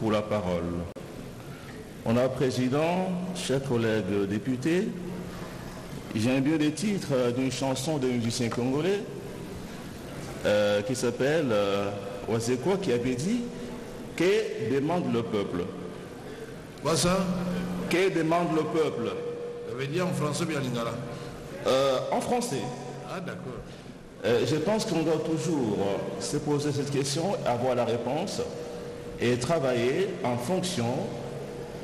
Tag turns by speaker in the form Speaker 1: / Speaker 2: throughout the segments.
Speaker 1: pour la parole. Honorable Président, chers collègues députés, j'aime bien le titre d'une chanson d'un musicien congolais qui s'appelle Oazeko, qui avait dit « Que demande le peuple ?»
Speaker 2: Quoi ça?
Speaker 1: Que demande le peuple?
Speaker 2: Ça veut dire en français ou bien en lingala?
Speaker 1: En français.
Speaker 2: Ah d'accord.
Speaker 1: Je pense qu'on doit toujours se poser cette question, avoir la réponse et travailler en fonction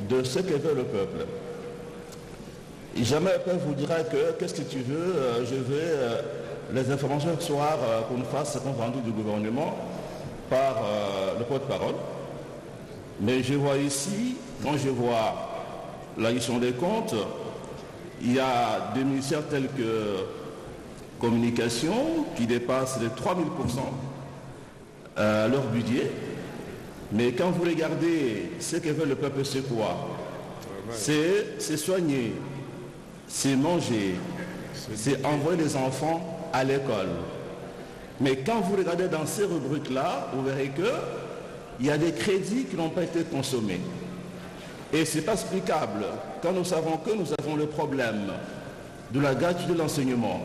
Speaker 1: de ce que veut le peuple. Et jamais le peuple vous dira que qu'est-ce que tu veux, je veux les informations ce soir qu'on nous fasse ce compte rendu du gouvernement par le porte-parole. Mais je vois ici, quand je vois la gestion des comptes, il y a des ministères tels que communication qui dépassent les 3000% leur budget. Mais quand vous regardez ce que veut le peuple, c'est quoi? C'est soigner, c'est manger, c'est envoyer les enfants à l'école. Mais quand vous regardez dans ces rubriques-là, vous verrez qu'il y a des crédits qui n'ont pas été consommés. Et ce n'est pas explicable quand nous savons que nous avons le problème de la gratuité de l'enseignement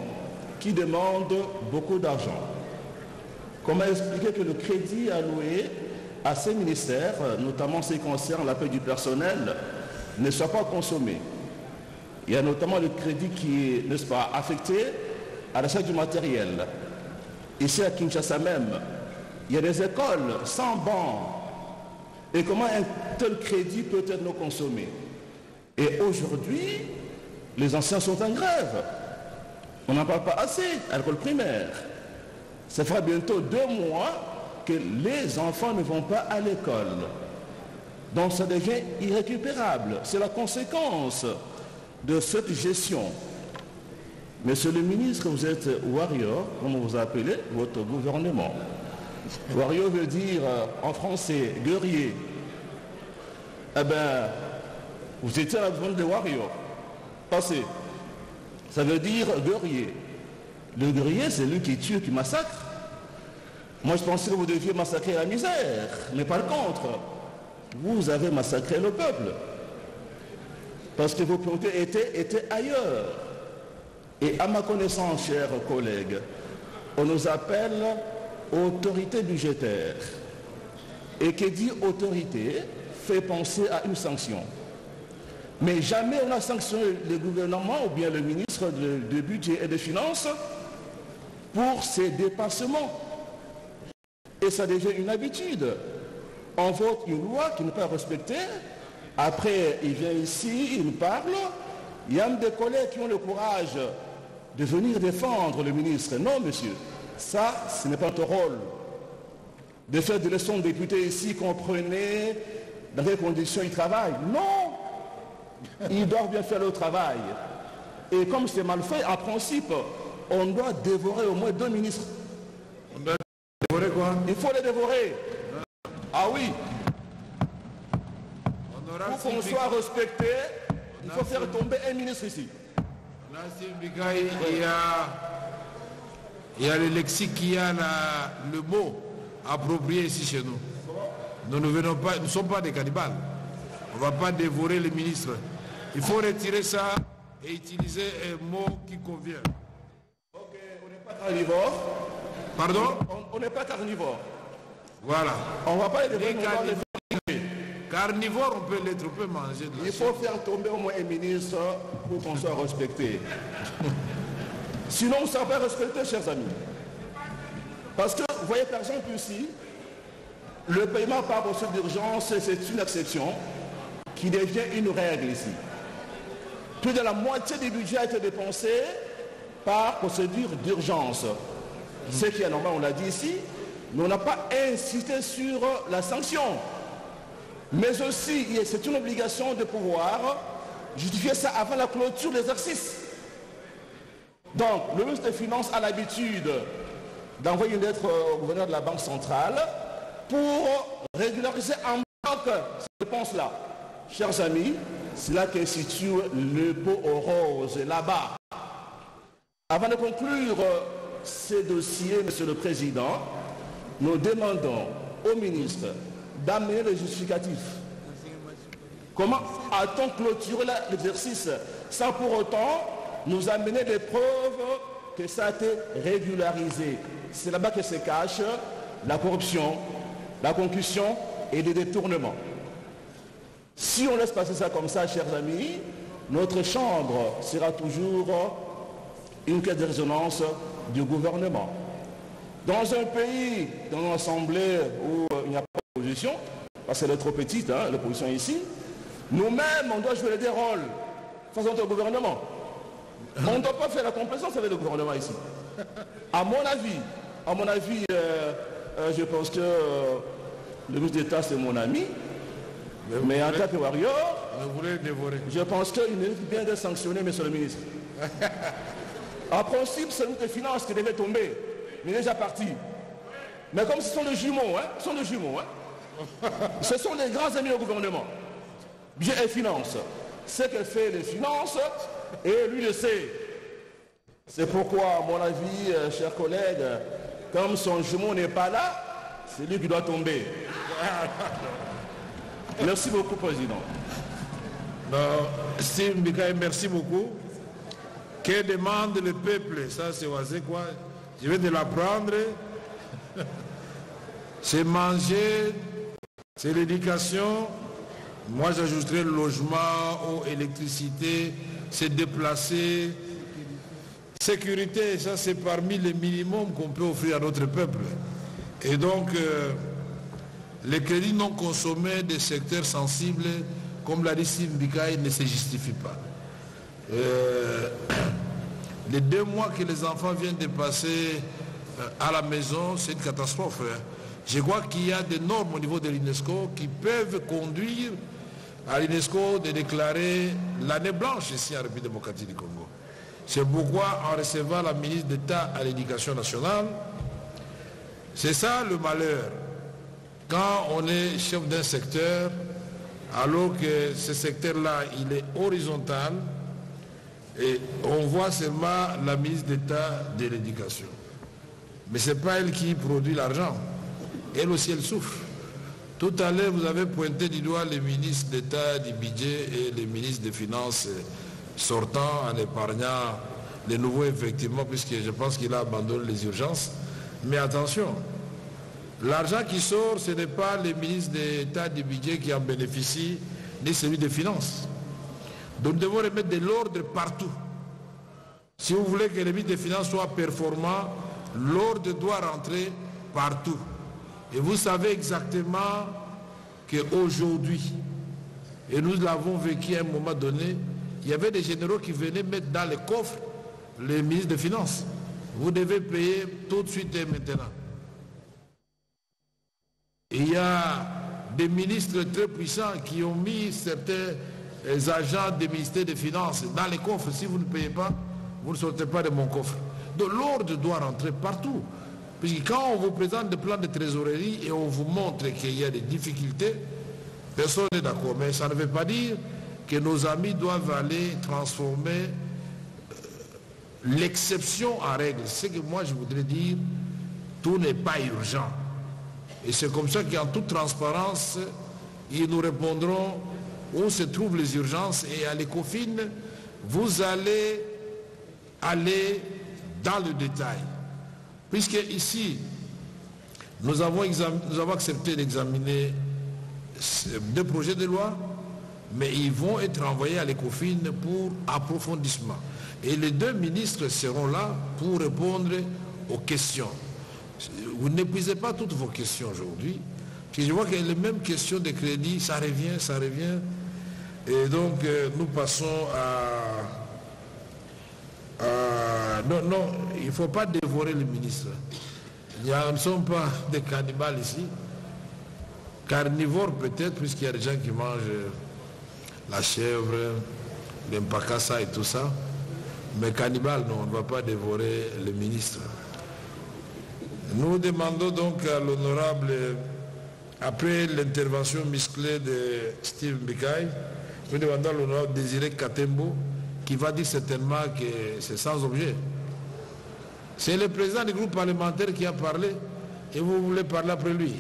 Speaker 1: qui demande beaucoup d'argent. Comment expliquer que le crédit alloué à ces ministères, notamment ce qui concerne l'appel du personnel, ne soit pas consommé? Il y a notamment le crédit qui est, n'est-ce pas, affecté à l'achat du matériel. Ici à Kinshasa même, il y a des écoles sans bancs. Et comment un tel crédit peut être non consommé? Et aujourd'hui, les anciens sont en grève. On n'en parle pas assez à l'école primaire. Ça fera bientôt 2 mois que les enfants ne vont pas à l'école. Donc ça devient irrécupérable. C'est la conséquence de cette gestion. Monsieur le ministre, vous êtes warrior, comme vous appelez votre gouvernement. Warrior veut dire en français guerrier. Eh bien, vous étiez à la zone de warrior. Passez. Ça veut dire guerrier. Le guerrier, c'est lui qui tue, qui massacre. Moi, je pensais que vous deviez massacrer la misère. Mais par contre, vous avez massacré le peuple. Parce que vos priorités étaient ailleurs. Et à ma connaissance, chers collègues, on nous appelle autorité budgétaire. Et qui dit autorité fait penser à une sanction. Mais jamais on a sanctionné le gouvernement ou bien le ministre de budget et des finances pour ces dépassements. Et ça devient une habitude. On vote une loi qui n'est pas respectée. Après, il vient ici, il nous parle. Il y a même des collègues qui ont le courage de venir défendre le ministre. Non, monsieur, ça, ce n'est pas notre rôle. De faire des leçons de députés ici, comprenez dans quelles conditions ils travaillent. Non! Ils doivent bien faire le travail. Et comme c'est mal fait, en principe, on doit dévorer au moins 2 ministres.
Speaker 2: On doit dévorer quoi?
Speaker 1: Il faut les dévorer. Ah oui. Pour qu'on soit respecté, il faut faire tomber un ministre ici.
Speaker 2: Là, il y a le lexique, il y a le mot approprié ici chez nous. Nous ne sommes pas des cannibales. On ne va pas dévorer les ministres. Il faut retirer ça et utiliser un mot qui convient.
Speaker 1: Ok, on n'est pas carnivore.
Speaker 2: Pardon?
Speaker 1: On n'est pas carnivore.
Speaker 2: Voilà.
Speaker 1: On ne va pas les dévorer.
Speaker 2: Carnivore, on peut l'être, on peut manger de la
Speaker 1: Il faut faire tomber au moins un ministre pour qu'on soit respecté. Sinon, on ne sera pas respecté, chers amis. Parce que, vous voyez, par exemple, ici, le paiement par procédure d'urgence, c'est une exception qui devient une règle ici. Plus de la moitié du budget a été dépensé par procédure d'urgence. Ce qui est normal, on l'a dit ici, mais on n'a pas insisté sur la sanction. Mais aussi, c'est une obligation de pouvoir justifier ça avant la clôture de l'exercice. Donc, le ministre des Finances a l'habitude d'envoyer une lettre au gouverneur de la Banque centrale pour régulariser en bloc cette réponse-là. Chers amis, c'est là que se situe le pot aux roses, là-bas. Avant de conclure ces dossiers, Monsieur le Président, nous demandons au ministre d'amener les justificatifs. Comment a-t-on clôturé l'exercice sans pour autant nous amener des preuves que ça a été régularisé? C'est là-bas que se cache la corruption, la concussion et les détournements. Si on laisse passer ça comme ça, chers amis, notre chambre sera toujours une caisse de résonance du gouvernement. Dans un pays, dans une assemblée où il n'y a pas d'opposition, parce qu'elle est trop petite, hein, l'opposition ici, nous-mêmes, on doit jouer des rôles face à notre gouvernement. On ne doit pas faire la complaisance avec le gouvernement ici. À mon avis, je pense que le ministre d'État, c'est mon ami, mais en tant que warrior, je pense qu'il mérite bien d'être sanctionné, monsieur le ministre. En principe, c'est le ministre des Finances qui devait tomber. Mais il est déjà parti. Mais comme ce sont des jumeaux, ce sont des grands amis au gouvernement. Budget et finances. Ce que fait les finances, et lui le sait. C'est pourquoi, à mon avis, chers collègues, comme son jumeau n'est pas là, c'est lui qui doit tomber. Merci beaucoup, Président.
Speaker 2: Steve Mbikaï, merci beaucoup. Que demande le peuple? Ça, c'est quoi? Je vais de l'apprendre. C'est manger, c'est l'éducation. Moi, j'ajouterai le logement, eau, électricité, c'est déplacer. Sécurité, ça, c'est parmi les minimums qu'on peut offrir à notre peuple. Et donc, les crédits non consommés des secteurs sensibles, comme l'a dit Steve Mbikaï, ne se justifient pas. Les 2 mois que les enfants viennent de passer à la maison, c'est une catastrophe. Je crois qu'il y a des normes au niveau de l'UNESCO qui peuvent conduire à l'UNESCO de déclarer l'année blanche ici en République démocratique du Congo. C'est pourquoi, en recevant la ministre d'État à l'Éducation nationale, c'est ça le malheur. Quand on est chef d'un secteur, alors que ce secteur-là, il est horizontal, et on voit seulement la ministre d'État de l'Éducation. Mais ce n'est pas elle qui produit l'argent. Elle aussi, elle souffre. Tout à l'heure, vous avez pointé du doigt les ministres d'État du budget et les ministres des Finances sortants en épargnant les nouveaux, effectivement, puisque je pense qu'il a abandonné les urgences. Mais attention, l'argent qui sort, ce n'est pas les ministres d'État du budget qui en bénéficient, ni celui des Finances. Donc nous devons remettre de l'ordre partout. Si vous voulez que les ministres des Finances soient performants, l'ordre doit rentrer partout. Et vous savez exactement qu'aujourd'hui, et nous l'avons vécu à un moment donné, il y avait des généraux qui venaient mettre dans les coffres les ministres des Finances. Vous devez payer tout de suite et maintenant. Et il y a des ministres très puissants qui ont mis certains agents des ministères des Finances dans les coffres. Si vous ne payez pas, vous ne sortez pas de mon coffre. Donc l'ordre doit rentrer partout. Puisque quand on vous présente des plans de trésorerie et on vous montre qu'il y a des difficultés, personne n'est d'accord. Mais ça ne veut pas dire que nos amis doivent aller transformer l'exception en règle. C'est que moi je voudrais dire, tout n'est pas urgent. Et c'est comme ça qu'en toute transparence, ils nous répondront où se trouvent les urgences, et à l'ECOFIN, vous allez aller dans le détail. Puisque ici, nous avons accepté d'examiner 2 projets de loi, mais ils vont être envoyés à l'ECOFIN pour approfondissement. Et les 2 ministres seront là pour répondre aux questions. Vous n'épuisez pas toutes vos questions aujourd'hui, parce que je vois que les mêmes questions de crédit, ça revient. Et donc, nous passons non, il ne faut pas dévorer les ministres. Nous ne sommes pas des cannibales ici. Carnivores peut-être, puisqu'il y a des gens qui mangent la chèvre, l'impakassa et tout ça. Mais cannibales, non, on ne va pas dévorer les ministres. Nous demandons donc à l'honorable, après l'intervention musclée de Steve Mbikaï, nous demandons à l'honorable Désiré Katembo, qui va dire certainement que c'est sans objet. C'est le président du groupe parlementaire qui a parlé, et vous voulez parler après lui.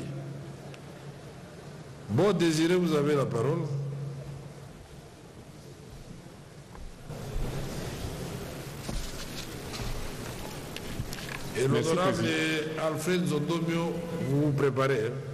Speaker 2: Bon Désiré, vous avez la parole. Et l'honorable Alfred Zondomio, vous vous préparez. Hein?